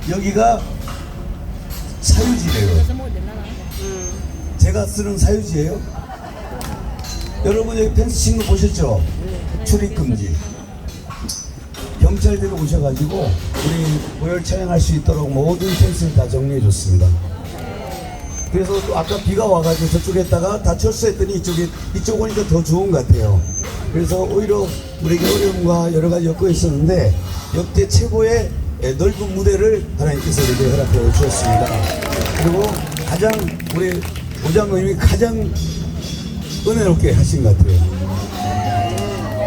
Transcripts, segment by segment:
여기가 사유지래요. 제가 쓰는 사유지예요. 여러분 여기 펜스 친 거 보셨죠? 출입금지. 경찰들이 오셔가지고 우리 모혈 촬영할 수 있도록 모든 펜스를 다 정리해 줬습니다. 그래서 또 아까 비가 와가지고 저쪽에 했다가 다 철수했더니 이쪽 오니까 더 좋은 것 같아요. 그래서 오히려 우리에게 어려움과 여러 가지 여건이 있었는데 역대 최고의 넓은 무대를 하나님께서 우리에게 허락해 주셨습니다. 그리고 가장 우리 오장로님이 가장 은혜롭게 하신 것 같아요.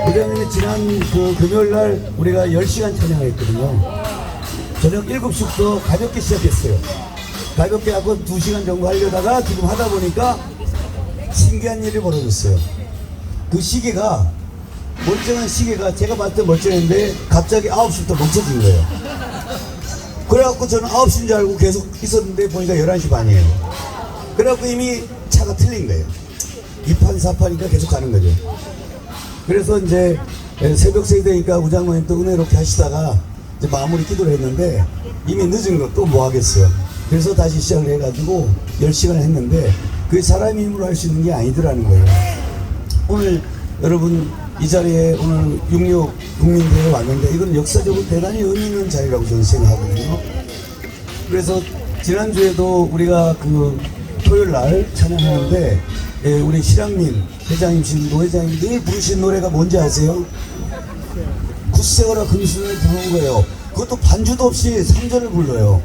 오장로님이 지난 그 금요일날 우리가 10시간 찬양했거든요. 저녁 7시부터 가볍게 시작했어요. 가볍게 하고 2시간 정도 하려다가 지금 하다 보니까 신기한 일이 벌어졌어요. 그 시계가 멀쩡한 시계가 제가 봤을 때 멀쩡했는데 갑자기 9시부터 멈춰진 거예요. 그래갖고 저는 9시인 줄 알고 계속 있었는데 보니까 11시 반이에요. 그래갖고 이미 차가 틀린 거예요. 2판 4판이니까 계속 가는 거죠. 그래서 이제 새벽 세대니까 우장로님 또 은혜롭게 하시다가 이제 마무리 기도를 했는데 이미 늦은 거 또 뭐 하겠어요. 그래서 다시 시작을 해가지고 10시간을 했는데 그게 사람의 힘으로 할 수 있는 게 아니더라는 거예요. 오늘 여러분 이 자리에 오늘 6.26 국민대회에 왔는데 이건 역사적으로 대단히 의미 있는 자리라고 저는 생각하거든요. 그래서 지난주에도 우리가 그 토요일 날 찬양하는데 우리 실향민 회장님, 노 회장님 늘 부르신 노래가 뭔지 아세요? 굳세어라 금순을 부르는 거예요. 그것도 반주도 없이 3절을 불러요.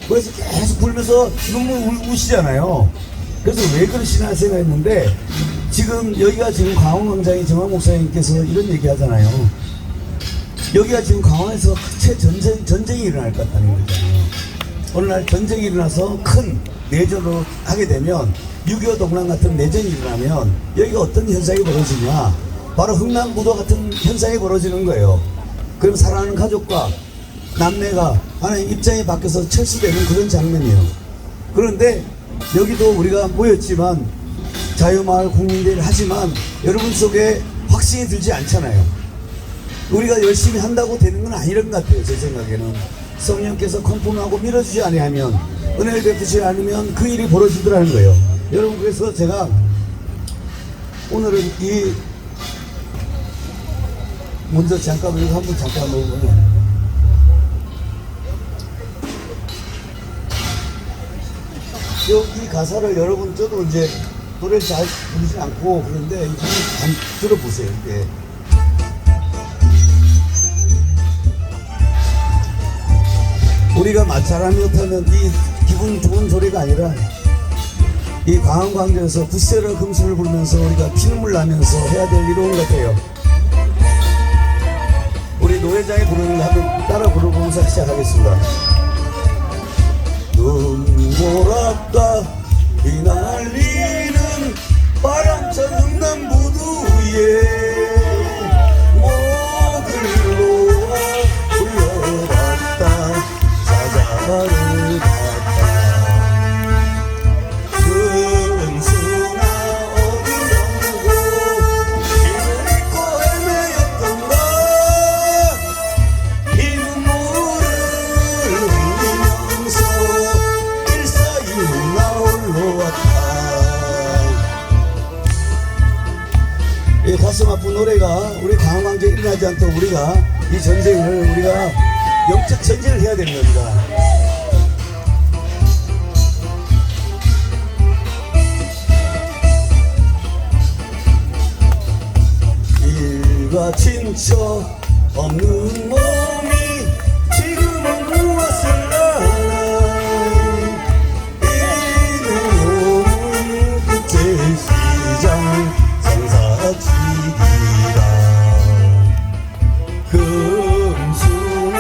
그래서 계속 불면서 눈물 우시잖아요. 그래서 왜 그러시나 생각했는데 지금 여기가 지금 광화문광장에 정황 목사님께서 이런 얘기 하잖아요. 여기가 지금 광화에서 전쟁이 일어날 것 같다는 거잖아요. 어느 날 전쟁이 일어나서 큰 내전을 하게 되면 6.25 동란 같은 내전이 일어나면 여기가 어떤 현상이 벌어지냐, 바로 흥남무도 같은 현상이 벌어지는 거예요. 그럼 사랑하는 가족과 남매가 하나님 입장이 바뀌어서 철수되는 그런 장면이에요. 그런데 여기도 우리가 모였지만 자유마을 국민대회를 하지만 여러분 속에 확신이 들지 않잖아요. 우리가 열심히 한다고 되는 건 아니란 것 같아요. 제 생각에는 성령께서 컨펌하고 밀어주지 아니하면, 은혜를 베푸지 않으면 그 일이 벌어지더라는 거예요. 여러분, 그래서 제가 오늘은 먼저 잠깐 이거 한번 잠깐 먹으면 이 가사를 여러분, 저도 이제 노래를 잘 부르지 않고 그런데 한번 들어보세요. 이게 우리가 잘하면 못하면 이 기분 좋은 소리가 아니라 이 광화문광장에서 굳세어라 금순을 부르면서 우리가 피눈물 나면서 해야 될 일이 온 것 같아요. 우리 노 회장이 부르는 거 한번 따라 부르면서 시작하겠습니다. 눈보라가 휘날리는 바람찬 흥남무도 위에 목을 놓아 불러봤다 사자를 봤다 금수나 어디로 두고 길을 잃고 헤매였던가 이 눈물을 흘리면서 일사이후 나 홀로 왔다. 이 가슴 아픈 노래가 우리 광화문광장에 일어나지 않도록 우리가 이 전쟁을 우리가 영적 전쟁을 해야 되는 겁니다. 일과 친척 없는 몸이 지금은 무엇을라나 이는 끝의 시장 성사지기라 금수나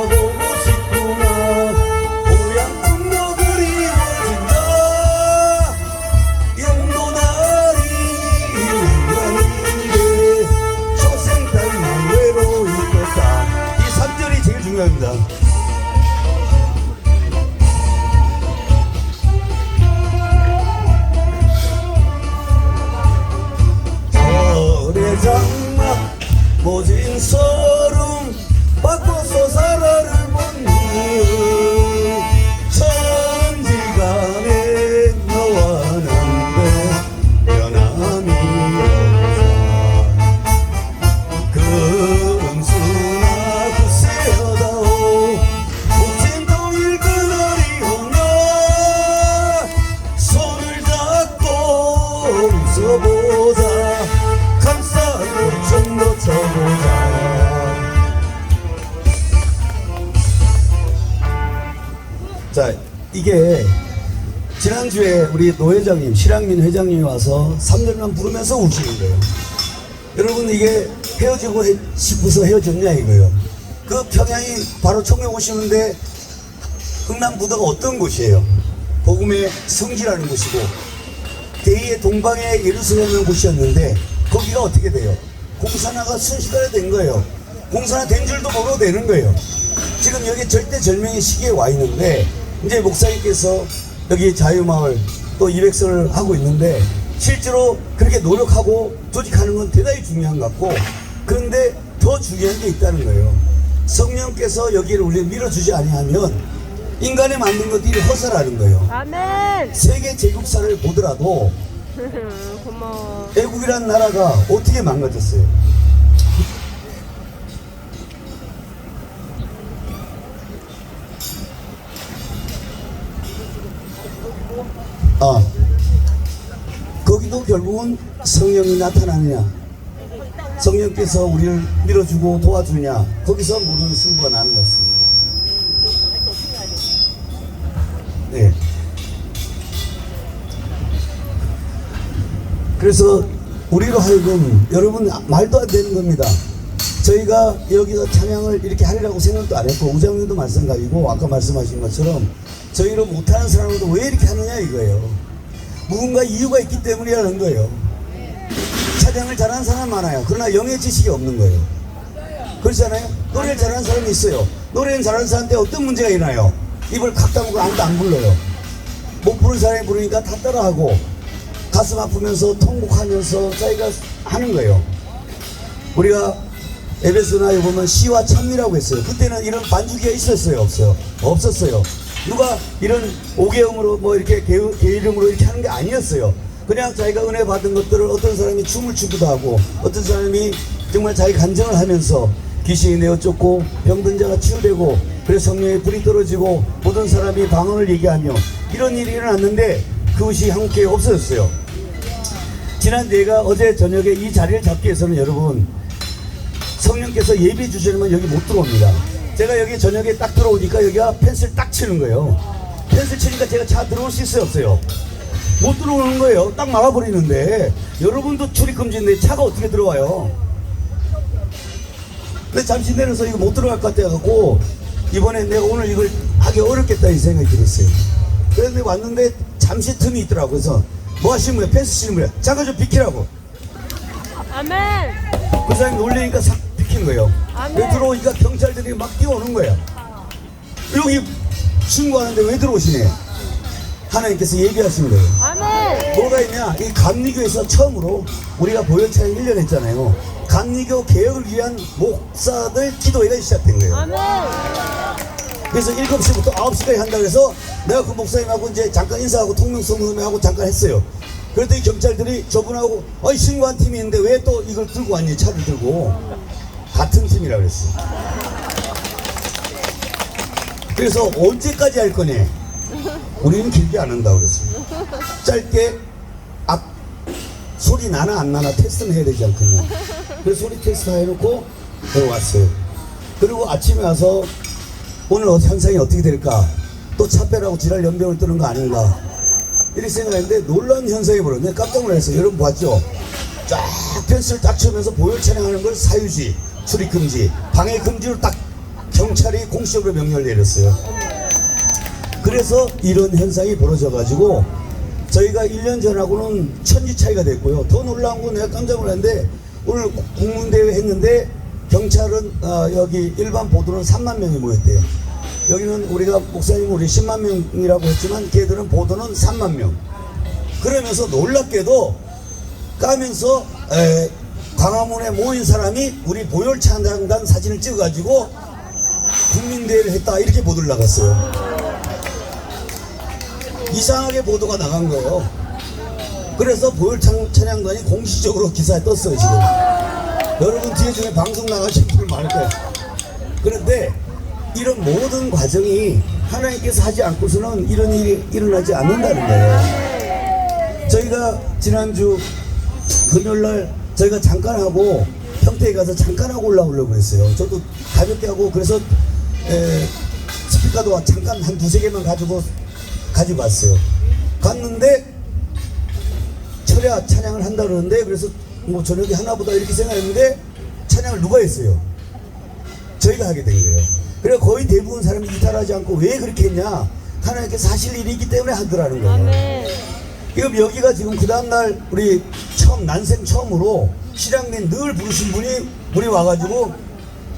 보고 싶구나 고향 꿈도 그리워진다 영도날이 인간인데 초생딸만 외로이 떴다. 이 3절이 제일 중요합니다. 장막 모진 소름 바꿔서 살아를 못 는 자, 이게 지난주에 우리 노 회장님, 실향민 회장님이 와서 3년간 부르면서 우시는 거예요. 여러분, 이게 헤어지고 싶어서 헤어졌냐 이거예요. 그 평양이 바로 청명 오시는데 흥남부도가 어떤 곳이에요? 복음의 성지라는 곳이고 대의의 동방에 예루살렘이라는 곳이었는데 거기가 어떻게 돼요? 공산화가 순식간에 된 거예요. 공산화 된 줄도 모르고 되는 거예요. 지금 여기 절대절명의 시기에 와 있는데 이제 목사님께서 여기 자유마을 또 200선을 하고 있는데 실제로 그렇게 노력하고 조직하는 건 대단히 중요한 것 같고, 그런데 더 중요한 게 있다는 거예요. 성령께서 여기를 우리 밀어주지 아니하면 인간이 만든 것들이 허사라는 거예요. 아멘. 세계 제국사를 보더라도 고마워. 애국이라는 나라가 어떻게 망가졌어요? 거기도 결국은 성령이 나타나느냐, 성령께서 우리를 밀어주고 도와주냐, 거기서 모든 승부가 나는 것입니다. 네. 그래서 우리로 하여금, 여러분 말도 안 되는 겁니다. 저희가 여기서 찬양을 이렇게 하리라고 생각도 안 했고, 우장님도 마찬가지고, 아까 말씀하신 것처럼 저희로 못하는 사람들도 왜 이렇게 하느냐 이거예요. 무언가 이유가 있기 때문이라는 거예요. 찬양을 잘하는 사람 많아요. 그러나 영의 지식이 없는 거예요. 그렇잖아요? 노래를 잘하는 사람이 있어요. 노래는 잘하는 사람한테 어떤 문제가 있나요? 입을 칵 다물고 아무도 안 불러요. 못 부르는 사람이 부르니까 다 따라하고 가슴 아프면서 통곡하면서 자기가 하는 거예요. 우리가 에베소나에 보면 시와 찬미라고 했어요. 그때는 이런 반주기가 있었어요? 없어요? 없었어요. 누가 이런 5개음으로 뭐 이렇게 개 이름으로 이렇게 하는 게 아니었어요. 그냥 자기가 은혜 받은 것들을 어떤 사람이 춤을 추기도 하고, 어떤 사람이 정말 자기 간증을 하면서 귀신이 내어 쫓고 병든 자가 치유되고, 그래서 성령의 불이 떨어지고 모든 사람이 방언을 얘기하며 이런 일이 일어났는데 그것이 한국교회에 없어졌어요. 지난 내가 어제 저녁에 이 자리를 잡기 위해서는 여러분, 성령께서 예비 주시면 여기 못 들어옵니다. 제가 여기 저녁에 딱 들어오니까 여기가 펜스를 딱 치는 거예요. 펜스 치니까 제가 차 들어올 수 있어요, 없어요? 못 들어오는 거예요. 딱 막아버리는데, 여러분도 출입금지인데 차가 어떻게 들어와요? 근데 잠시 내려서 이거 못 들어갈 것 같아갖고 이번에 내가 오늘 이걸 하기 어렵겠다 이 생각이 들었어요. 그래서 왔는데 잠시 틈이 있더라고요. 그래서 뭐 하시는 거예요? 펜스 치는 거예요? 잠깐 좀 비키라고. 아멘. 그 사람이 놀리니까 싹 비킨 거예요. 왜 들어오니까 경찰들이 막 뛰어오는 거예요. 여기 신고하는데 왜 들어오시네? 하나님께서 얘기하신 거예요. 아멘. 뭐가 있냐? 이 감리교에서 처음으로 우리가 보혈차례 1년 했잖아요. 감리교 개혁을 위한 목사들 기도회가 시작된 거예요. 아멘. 그래서 7시부터 9시까지 한다고 해서 내가 그 목사님하고 이제 잠깐 인사하고 통명성명하고 잠깐 했어요. 그랬더니 경찰들이 저분하고 신고한 팀이 있는데 왜 또 이걸 들고 왔니? 차를 들고. 같은 팀이라고 그랬어요. 그래서 언제까지 할 거니? 우리는 길게 안 한다고 그랬어요. 짧게 소리 나나 안 나나 테스트는 해야 되지 않겠냐. 그래서 소리 테스트 해놓고 왔어요. 그리고 아침에 와서 오늘 현상이 어떻게 될까? 또 차 빼라고 지랄 연병을 뜨는 거 아닌가? 이렇게 생각했는데 놀라운 현상이 벌어졌네. 깜짝 놀랐어요. 여러분 봤죠? 쫙 펜스를 딱 치면서 보혈 찬양하는 걸 사유지, 출입금지, 방해금지로 딱 경찰이 공식적으로 명령을 내렸어요. 그래서 이런 현상이 벌어져가지고 저희가 1년 전하고는 천지 차이가 됐고요. 더 놀라운 건 내가 깜짝 놀랐는데 오늘 국문대회 했는데 경찰은 여기 일반 보도는 3만 명이 모였대요. 여기는 우리가 목사님 우리 10만 명이라고 했지만 걔들은 보도는 3만 명. 그러면서 놀랍게도 까면서 광화문에 모인 사람이 우리 보혈찬양단 사진을 찍어가지고 국민대회를 했다 이렇게 보도를 나갔어요. 이상하게 보도가 나간 거예요. 그래서 보혈찬양단이 공식적으로 기사에 떴어요 지금. 여러분 뒤에 중에 방송 나가신 분들 많을 거예요. 그런데 이런 모든 과정이 하나님께서 하지 않고서는 이런 일이 일어나지 않는다는 거예요. 저희가 지난주 금요일날 저희가 잠깐 하고 평택에 가서 잠깐 하고 올라오려고 했어요. 저도 가볍게 하고 그래서 스피커 아까도 잠깐 한 두세 개만 가지고 갔어요. 갔는데 철야 찬양을 한다 그러는데, 그래서 뭐 저녁에 하나보다 이렇게 생각했는데 찬양을 누가 했어요? 저희가 하게 된 거예요. 그래서 거의 대부분 사람이 이탈하지 않고 왜 그렇게 했냐, 하나님께서 하실 일이 있기 때문에 하더라는 거예요. 아멘. 그럼 여기가 지금 그 다음날 우리 처음 난생 처음으로 실향민 늘 부르신 분이 우리 와가지고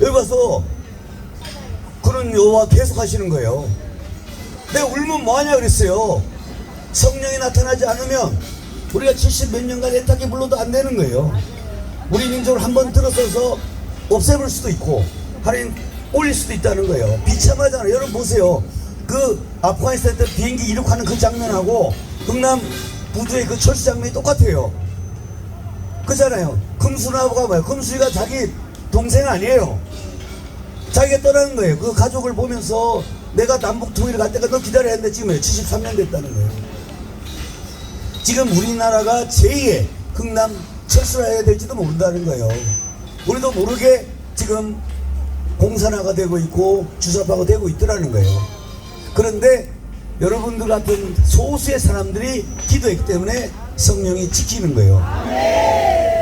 여기 와서 그런 여호와 계속 하시는 거예요. 내가 울면 뭐하냐 그랬어요. 성령이 나타나지 않으면 우리가 70 몇 년간 애타게 불러도 안 되는 거예요. 우리 민족을 한번 들어서서 없애볼 수도 있고 하나님 올릴 수도 있다는 거예요. 비참하잖아요. 여러분 보세요. 그 아프가니스탄 때 비행기 이륙하는 그 장면하고 흥남 부두의 그 철수 장면이 똑같아요. 그잖아요. 금수나가 뭐예요? 금수이가 자기 동생 아니에요. 자기가 떠나는 거예요. 그 가족을 보면서 내가 남북 통일을 갈 때가 너 기다려야 했는데 지금 73년 됐다는 거예요. 지금 우리나라가 제2의 흥남 철수를 해야 될지도 모른다는 거예요. 우리도 모르게 지금 공산화가 되고 있고 주사파가 되고 있더라는 거예요. 그런데 여러분들 같은 소수의 사람들이 기도했기 때문에 성령이 지키는 거예요.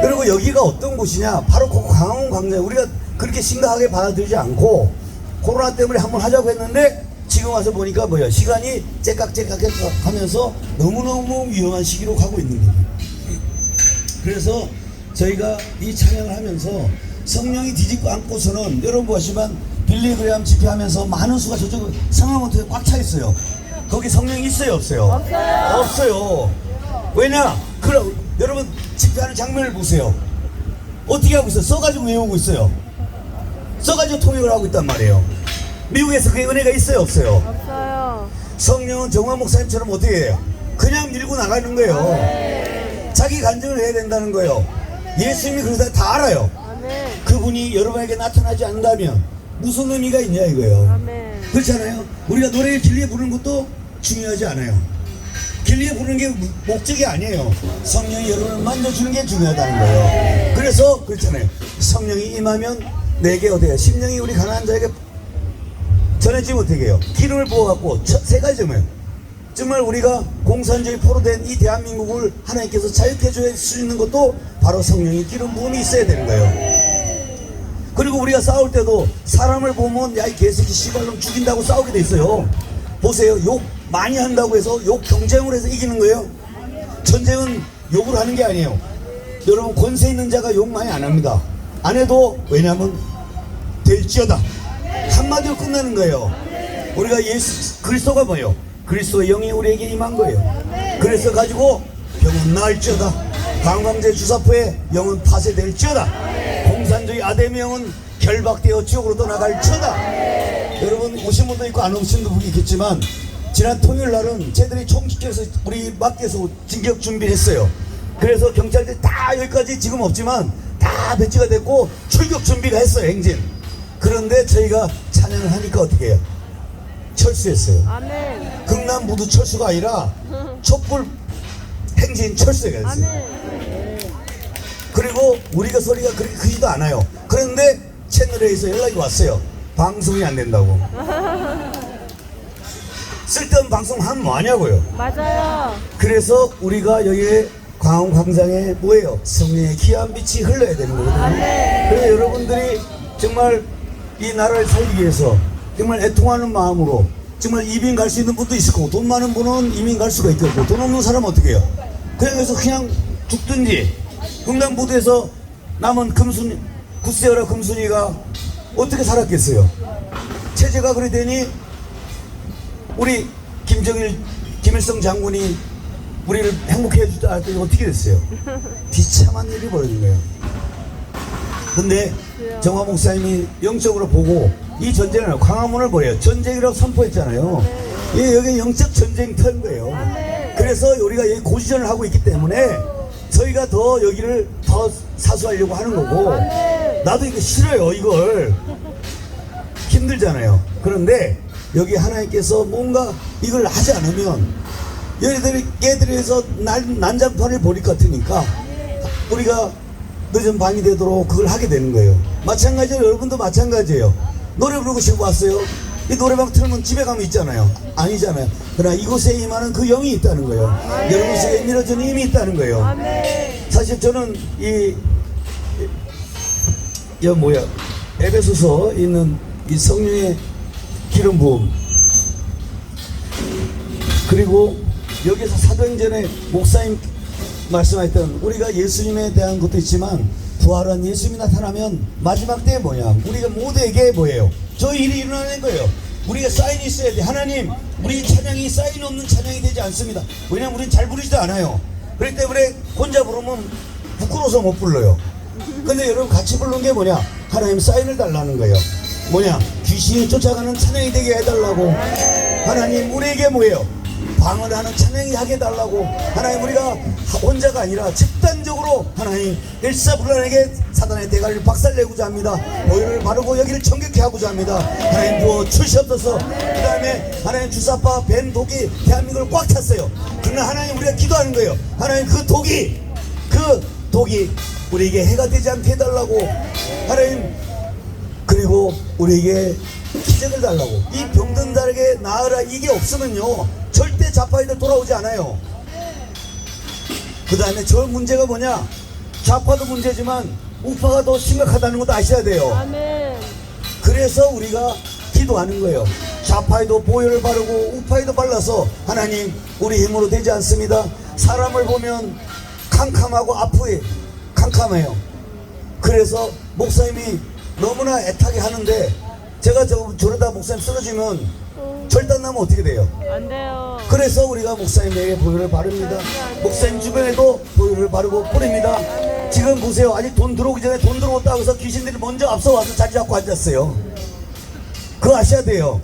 그리고 여기가 어떤 곳이냐, 바로 그 광화문 광장. 우리가 그렇게 심각하게 받아들이지 않고 코로나 때문에 한번 하자고 했는데 지금 와서 보니까 뭐야, 시간이 째깍째깍 하면서 너무너무 위험한 시기로 가고 있는 거예요. 그래서 저희가 이 찬양을 하면서 성령이 뒤집고 앉고서는, 여러분 보시면 빌리그레암 집회하면서 많은 수가 저쪽 상하모토에 꽉 차 있어요. 거기 성령이 있어요, 없어요? 없어요. 없어요. 왜냐? 그럼 여러분 집회하는 장면을 보세요. 어떻게 하고 있어요? 써가지고 외우고 있어요. 써가지고 통역을 하고 있단 말이에요. 미국에서 그 은혜가 있어요, 없어요? 없어요. 성령은 정화 목사님처럼 어떻게 해요? 그냥 밀고 나가는 거예요. 자기 간증을 해야 된다는 거예요. 예수님이 그러다 다 알아요. 아멘. 그분이 여러분에게 나타나지 않는다면 무슨 의미가 있냐 이거예요. 아멘. 그렇잖아요. 우리가 노래를 길리에 부르는 것도 중요하지 않아요. 길리에 부르는 게 목적이 아니에요. 성령이 여러분을 만져주는 게 중요하다는 거예요. 그래서 그렇잖아요. 성령이 임하면 내게 어때요? 심령이 우리 가난한 자에게 전해지지 못하게 해요. 기름을 부어갖고 세 가지 점이에요. 정말 우리가 공산주의 포로된 이 대한민국을 하나님께서 자유케 해줄 수 있는 것도 바로 성령의 기름 부음이 있어야 되는 거예요. 그리고 우리가 싸울 때도 사람을 보면 야 이 개새끼 씨발놈 죽인다고 싸우게 돼 있어요. 보세요. 욕 많이 한다고 해서 욕 경쟁을 해서 이기는 거예요. 전쟁은 욕을 하는 게 아니에요. 여러분 권세 있는 자가 욕 많이 안 합니다. 안 해도 왜냐면 될지어다 한마디로 끝나는 거예요. 우리가 예수 그리스도가 뭐예요? 그리스도의 영이 우리에게 임한 거예요. 그래서 가지고 병은 나을지어다, 관광제 주사포의 영은 파쇄될지어다, 공산주의 아대명은 결박되어 지옥으로 떠나갈지어다. 여러분 오신 분도 있고 안 오신 분도 있겠지만 지난 토요일 날은 쟤들이 총집결해서 우리 밖에서 진격 준비를 했어요. 그래서 경찰들이 다 여기까지 지금 없지만 다 배치가 됐고 출격 준비를 했어요. 행진. 그런데 저희가 찬양을 하니까 어떻게 해요? 철수했어요. 아멘. 극남 무두 철수가 아니라 촛불 행진 철수가 됐어요. 아멘. 그리고 우리가 소리가 그렇게 크지도 않아요. 그런데 채널에서 연락이 왔어요. 방송이 안 된다고. 쓸데없는 방송 하면 뭐하냐고요. 맞아요. 그래서 우리가 여기에 광화문 광장에 뭐예요? 성령의 귀한 빛이 흘러야 되는 거거든요. 아멘. 그래서 여러분들이 정말 이 나라를 살기 위해서 정말 애통하는 마음으로 정말 이민 갈 수 있는 분도 있을 거고, 돈 많은 분은 이민 갈 수가 있겠고, 돈 없는 사람은 어떻게 해요? 그냥 해서 그냥 죽든지. 흥남부두에서 남은 금순이, 구세어라 금순이가 어떻게 살았겠어요? 체제가 그래 되니 우리 김일성 장군이 우리를 행복해 해주다 할 때 어떻게 됐어요? 비참한 일이 벌어진 거예요. 근데 정화 목사님이 영적으로 보고 이 전쟁을, 광화문을 뭐예요? 전쟁이라고 선포했잖아요. 예, 여기 영적 전쟁터인 거예요. 그래서 우리가 여기 고지전을 하고 있기 때문에 저희가 더 여기를 더 사수하려고 하는 거고, 나도 이거 싫어요. 이걸 힘들잖아요. 그런데 여기 하나님께서 뭔가 이걸 하지 않으면 얘들에서 난장판을 벌일 것 같으니까 우리가 늦은 밤이 되도록 그걸 하게 되는 거예요. 마찬가지로 여러분도 마찬가지예요. 노래 부르고 싶어 왔어요. 이 노래방 틀면 집에 가면 있잖아요. 아니잖아요. 그러나 이곳에 임하는 그 영이 있다는 거예요. 여러분 속에 밀어주는 힘이 있다는 거예요. 아멘. 사실 저는 에베소서 있는 이 성령의 기름 부음, 그리고 여기서 사도행전에 목사님 말씀하셨던 우리가 예수님에 대한 것도 있지만 부활한 예수님이 나타나면 마지막 때에 뭐냐, 우리가 모두에게 뭐예요? 저 일이 일어나는 거예요. 우리가 사인이 있어야 돼. 하나님, 우리 찬양이 사인 없는 찬양이 되지 않습니다. 왜냐면 우리는 잘 부르지도 않아요. 그렇기 때문에 혼자 부르면 부끄러워서 못 불러요. 근데 여러분 같이 부르는 게 뭐냐, 하나님 사인을 달라는 거예요. 뭐냐, 귀신이 쫓아가는 찬양이 되게 해달라고. 하나님 우리에게 뭐예요? 방언하는 찬양이 하게 해달라고. 하나님 우리가 혼자가 아니라 집단적으로 하나님 일사불란하게 사단의 대가리를 박살내고자 합니다. 오일을 바르고 여기를 정결케 하고자 합니다. 하나님 부어 주시옵소서. 그 다음에 하나님 주사파 뱀 독이 대한민국을 꽉 찼어요. 그러나 하나님 우리가 기도하는 거예요. 하나님 그 독이 우리에게 해가 되지 않게 해달라고. 하나님 그리고 우리에게 기적을 달라고. 이 병든 자에게 나으라, 이게 없으면요 절대 좌파이들 돌아오지 않아요. 그 다음에 저 문제가 뭐냐, 좌파도 문제지만 우파가 더 심각하다는 것도 아셔야 돼요. 아멘. 그래서 우리가 기도하는 거예요. 좌파에도 보혈을 바르고 우파에도 발라서 하나님 우리 힘으로 되지 않습니다. 사람을 보면 캄캄하고 아프게 캄캄해요. 그래서 목사님이 너무나 애타게 하는데 제가 저러다 목사님 쓰러지면 절단나면 어떻게 돼요? 안 돼요. 그래서 우리가 목사님에게 보혈을 바릅니다. 목사님 주변에도 보혈을 바르고 뿌립니다. 지금 보세요. 아직 돈 들어오기 전에 돈 들어왔다고 해서 귀신들이 먼저 앞서와서 자리 잡고 앉았어요. 그거 아셔야 돼요.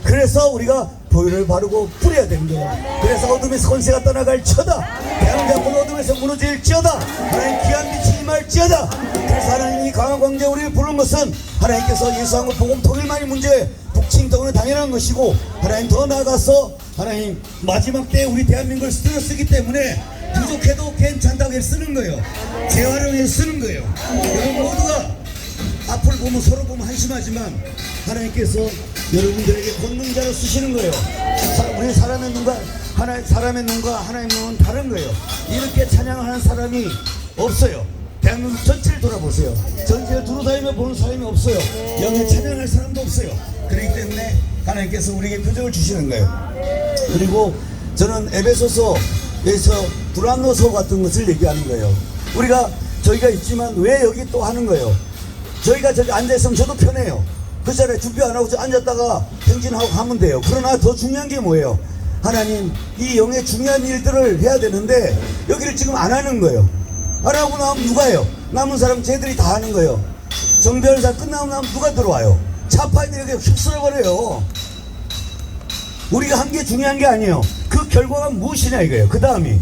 그래서 우리가 보혈을 바르고 뿌려야 되는 거예요. 그래서 어둠의 권세가 떠나갈지어다. 대한민국 잡고 어둠에서 무너질지어다. 하나님 귀한 빛이 임할지어다. 그래서 하나님이 강한 광제 우리를 부른 것은 하나님께서 예수하고 복음 통일만이 문제, 북침통은 당연한 것이고, 하나님 더 나아가서 하나님 마지막 때 우리 대한민국을 쓰기 때문에 부족해도 괜찮다고 쓰는 거예요. 재활용해서 쓰는 거예요. 여러분 모두가 앞을 보면 서로 보면 한심하지만 하나님께서 여러분들에게 권능자로 쓰시는 거예요. 우리 사람의 눈과 하나님의 눈은 다른 거예요. 이렇게 찬양하는 사람이 없어요. 대한민국 전체를 돌아보세요. 전체를 두루다니며 보는 사람이 없어요. 영에 찬양할 사람도 없어요. 그렇기 때문에 하나님께서 우리에게 표적을 주시는 거예요. 그리고 저는 에베소서에서 두란노서 같은 것을 얘기하는 거예요. 저희가 있지만 왜 여기 또 하는 거예요? 저희가 저기 앉아있으면 저도 편해요. 그 자리에 준비 안 하고 저 앉았다가 행진하고 가면 돼요. 그러나 더 중요한 게 뭐예요? 하나님 이 영의 중요한 일들을 해야 되는데 여기를 지금 안 하는 거예요. 안 하고 나면 누가 해요? 남은 사람 쟤들이 다 하는 거예요. 정별사 끝나고 나면 누가 들어와요? 좌파애들이 여기 휩쓸어버려요. 우리가 한 게 중요한 게 아니에요. 그 결과가 무엇이냐 이거예요. 그 다음이.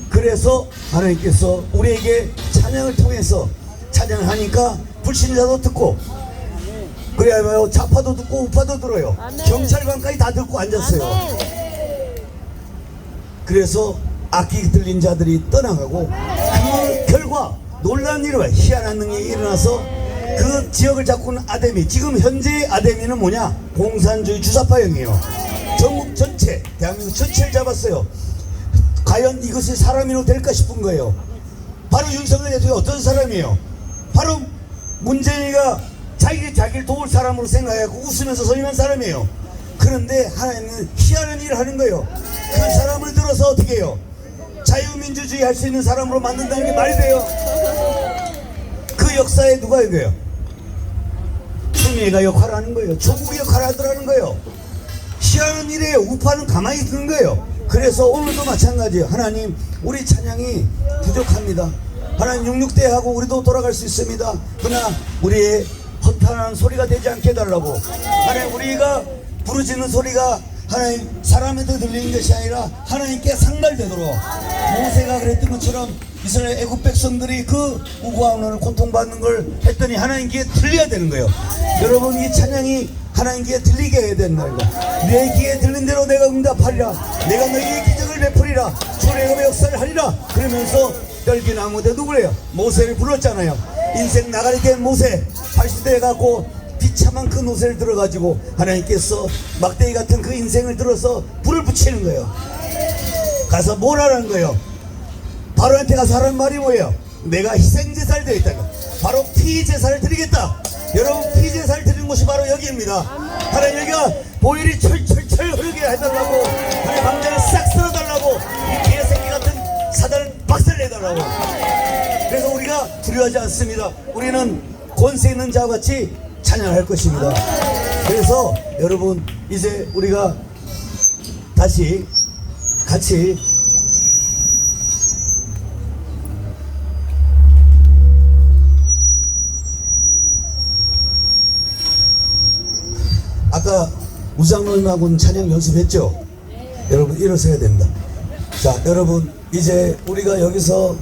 그래서 하나님께서 우리에게 찬양을 통해서 찬양을 하니까 불신자도 듣고, 그래야 좌파도 듣고 우파도 들어요. 아멘. 경찰관까지 다 듣고 앉았어요. 아멘. 그래서 악기 들린 자들이 떠나가고 그 결과 놀라운 일이 와요. 희한한 능력이 일어나서 그 지역을 잡고 있는 아데미, 지금 현재의 아데미는 뭐냐? 공산주의 주사파형이에요. 전국 전체, 대한민국 전체를 잡았어요. 과연 이것이 사람으로 될까 싶은 거예요. 바로 윤석열 대통령이 어떤 사람이에요? 바로 문재인이가 자기를 도울 사람으로 생각하고 웃으면서 선임한 사람이에요. 그런데 하나님은 희한한 일을 하는 거예요. 그 사람을 들어서 어떻게 해요? 자유민주주의 할 수 있는 사람으로 만든다는 게 말이 돼요? 그 역사에 누가 이거예요? 추미애가 역할을 하는 거예요. 조국이 역할을 하더라는 거예요. 희한한 일이에요. 우파는 가만히 있는 거예요. 그래서 오늘도 마찬가지예요. 하나님 우리 찬양이 부족합니다. 하나님 66대 하고 우리도 돌아갈 수 있습니다. 그러나 우리의 허탄한 소리가 되지 않게 해달라고. 하나님 우리가 부르짖는 소리가 하나님 사람한테 들리는 것이 아니라 하나님께 상달되도록, 모세가 그랬던 것처럼 이스라엘 애국 백성들이 그 우고함을 고통받는 걸 했더니 하나님 귀에 들려야 되는 거예요. 여러분 이 찬양이 하나님 귀에 들리게 해야 된다는 거예요. 내 귀에 들린 대로 내가 응답하리라. 내가 너희의 기적을 베풀리라. 주의 역사를 하리라. 그러면서 열기나무대 누구래요? 모세를 불렀잖아요. 인생 나가리 된 모세 80대 갖고 비참한 그 노새를 들어가지고 하나님께서 막대기 같은 그 인생을 들어서 불을 붙이는 거예요. 가서 뭘 하라는 거예요? 바로한테 가서 하라는 말이 뭐예요? 내가 희생제사를 드리겠다. 바로 피제사를 드리겠다. 여러분, 피제사를 드리는 곳이 바로 여기입니다. 하나님, 여기가 보혈이 철철철 흐르게 해달라고, 하나님 방장을 싹 쓸어달라고, 이 개새끼 같은 사단을 박살내달라고. 그래서 우리가 두려워하지 않습니다. 우리는 권세 있는 자와 같이 찬양할 것입니다. 그래서 여러분, 이제 우리가 다시 같이 아까 우장로님하고는 찬양 연습했죠? 여러분, 일어서야 됩니다. 자, 여러분, 이제 우리가 여기서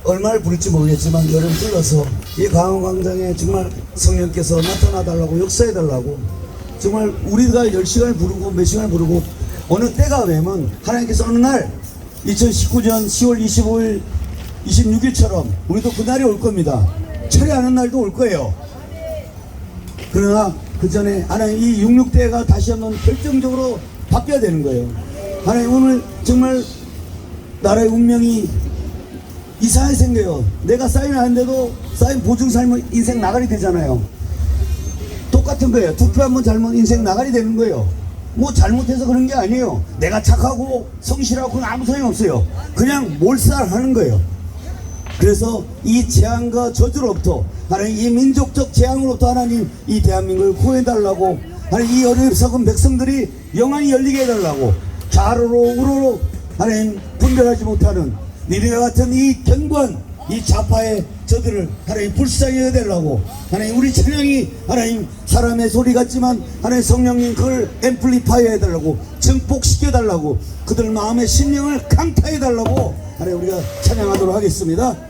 얼마를 부를지 모르겠지만 여러분 불러서 이 광화광장에 정말 성령께서 나타나달라고, 역사해달라고, 정말 우리가 10시간을 부르고 몇 시간을 부르고 어느 때가 되면 하나님께서 어느 날 2019년 10월 25일 26일처럼 우리도 그날이 올 겁니다. 철회하는 날도 올 거예요. 그러나 그 전에 하나님 이 66대가 다시 한번 결정적으로 바뀌어야 되는 거예요. 하나님, 오늘 정말 나라의 운명이 이상하게 생겨요. 내가 사인하는데도 사인 보증 살면 인생 나가리 되잖아요. 똑같은 거예요. 투표 한번 잘못 인생 나가리 되는 거예요. 뭐 잘못해서 그런 게 아니에요. 내가 착하고 성실하고 그건 아무 소용 없어요. 그냥 몰살하는 거예요. 그래서 이 재앙과 저주로부터, 하나님 이 민족적 재앙으로부터 하나님 이 대한민국을 구해달라고, 하나님 이 어리석은 백성들이 영안이 열리게 해달라고, 좌로로 우로로 하나님 분별하지 못하는 니네 같은 이 견고한 이 좌파의 저들을 하나님 불쌍히 해달라고, 하나님 우리 찬양이 하나님 사람의 소리 같지만 하나님 성령님 그걸 앰플리파이 해달라고, 증폭시켜달라고, 그들 마음의 심령을 강타해달라고 하나님 우리가 찬양하도록 하겠습니다.